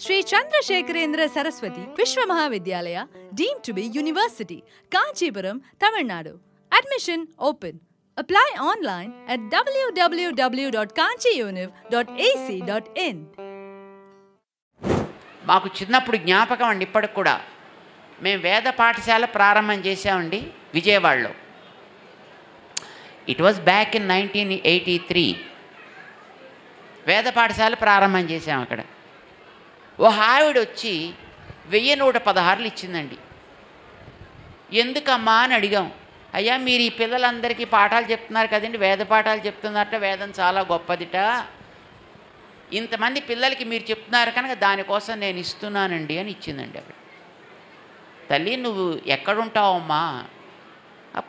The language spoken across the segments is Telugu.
Sri Chandrasekharendra Saraswati Vishwa Mahavidyalaya, deemed to be University, Kanchipuram, Tamil Nadu. Admission open. Apply online at www.kanchiuniv.ac.in. మాకు చిన్నప్పుడు జ్ఞాపకం అండి, ఇప్పటికి కూడా మేము వేద పాఠశాల ప్రారంభం చేసామండి విజయవాడలో. It was back in 1983. వేద పాఠశాల ప్రారంభం చేసాం అక్కడ. ఓ ఆవిడ వచ్చి 1116 ఇచ్చిందండి. ఎందుకమ్మా అని అడిగాం. అయ్యా మీరు ఈ పిల్లలందరికీ పాఠాలు చెప్తున్నారు కదండి, వేద పాఠాలు చెప్తున్నారట, వేదం చాలా గొప్పదిట, ఇంతమంది పిల్లలకి మీరు చెప్తున్నారు కనుక దానికోసం నేను ఇస్తున్నానండి అని ఇచ్చిందండి అక్కడ. తల్లి నువ్వు ఎక్కడుంటావమ్మా?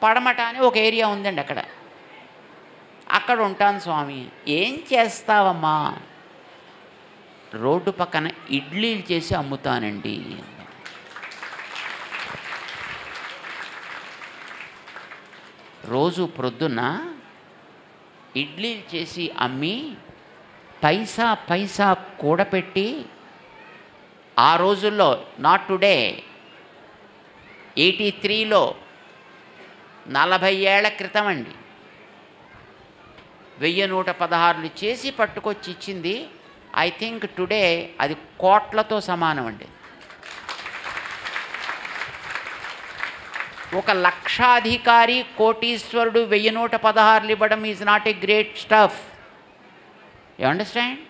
పడమట అని ఒక ఏరియా ఉందండి అక్కడ. అక్కడ ఉంటాను స్వామి. ఏం చేస్తావమ్మా? రోడ్డు పక్కన ఇడ్లీలు చేసి అమ్ముతానండి. రోజు ప్రొద్దున ఇడ్లీలు చేసి అమ్మి పైసా పైసా కూడపెట్టి, ఆ రోజుల్లో, నాట్ టుడే, 83లో 40 ఏళ్ల క్రితం అండి, 1116 చేసి పట్టుకొచ్చి ఇచ్చింది. ఐ థింక్ టుడే అది కోట్లతో సమానం అండి. ఒక లక్షాధికారి కోటీశ్వరుడు 1116 ఇవ్వడం is not a great stuff. You understand?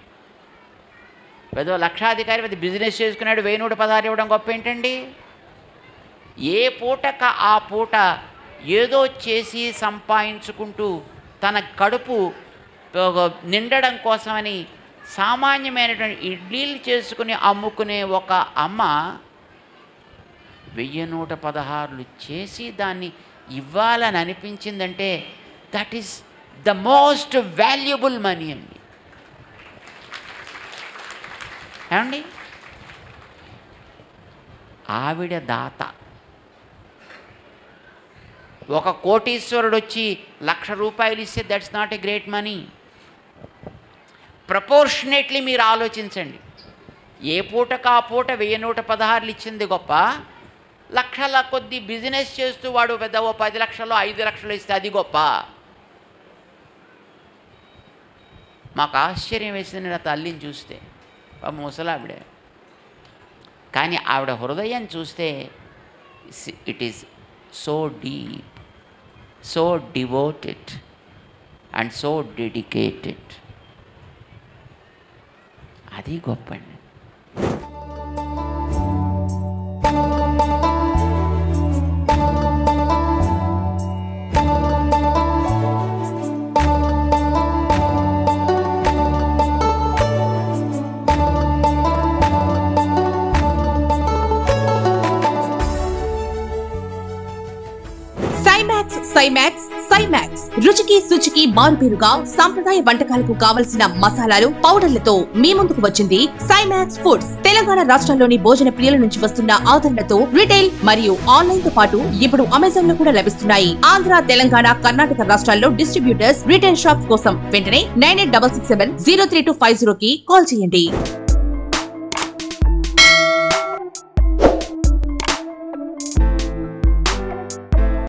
ఏదో లక్షాధికారి పెద్ద బిజినెస్ చేసుకున్నాడు, 1116 ఇవ్వడం గొప్ప ఏంటండి? ఏ పూటక ఆ పూట ఏదో చేసి సంపాదించుకుంటూ తన కడుపు నిండడం కోసమని సామాన్యమైనటువంటి ఇడ్లీలు చేసుకుని అమ్ముకునే ఒక అమ్మ 1116 చేసి దాన్ని ఇవ్వాలని అనిపించిందంటే that is the most valuable money అండి. ఏమండి? ఆవిడ దాత. ఒక కోటీశ్వరుడు వచ్చి 1,00,000 రూపాయలు ఇస్తే that's not a great money. Proportionately మీరు ఆలోచించండి. ఏ పూటకు ఆ పూట 1116 ఇచ్చింది గొప్ప, లక్షల కొద్ది బిజినెస్ చేస్తూ వాడు పెద్ద ఓ 10 లక్షలు 5 లక్షలు ఇస్తే అది గొప్ప. మాకు ఆశ్చర్యం వేసింది నా తల్లిని చూస్తే, ముసలావిడే, కానీ ఆవిడ హృదయం చూస్తే it is so deep, so devoted and so dedicated. అది గొప్ప అండి. సైమాక్స్ రుచికి శుచికి మారుపేరుగా సాంప్రదాయ వంటకాలకు కావలసిన మసాలాలు, పౌడర్లతో మీ ముందుకు వచ్చింది సైమాక్స్ ఫుడ్స్. తెలంగాణ రాష్ట్రంలోని భోజన ప్రియుల నుంచి వస్తున్న ఆదరణతో రిటైల్ మరియు ఆన్లైన్ తో పాటు ఇప్పుడు అమెజాన్ లో కూడా లభిస్తున్నాయి. ఆంధ్ర, తెలంగాణ, కర్ణాటక రాష్ట్రాల్లో డిస్ట్రిబ్యూటర్స్, రిటైల్ షాప్స్ కోసం వెంటనే 9866703250 కి కాల్ చేయండి.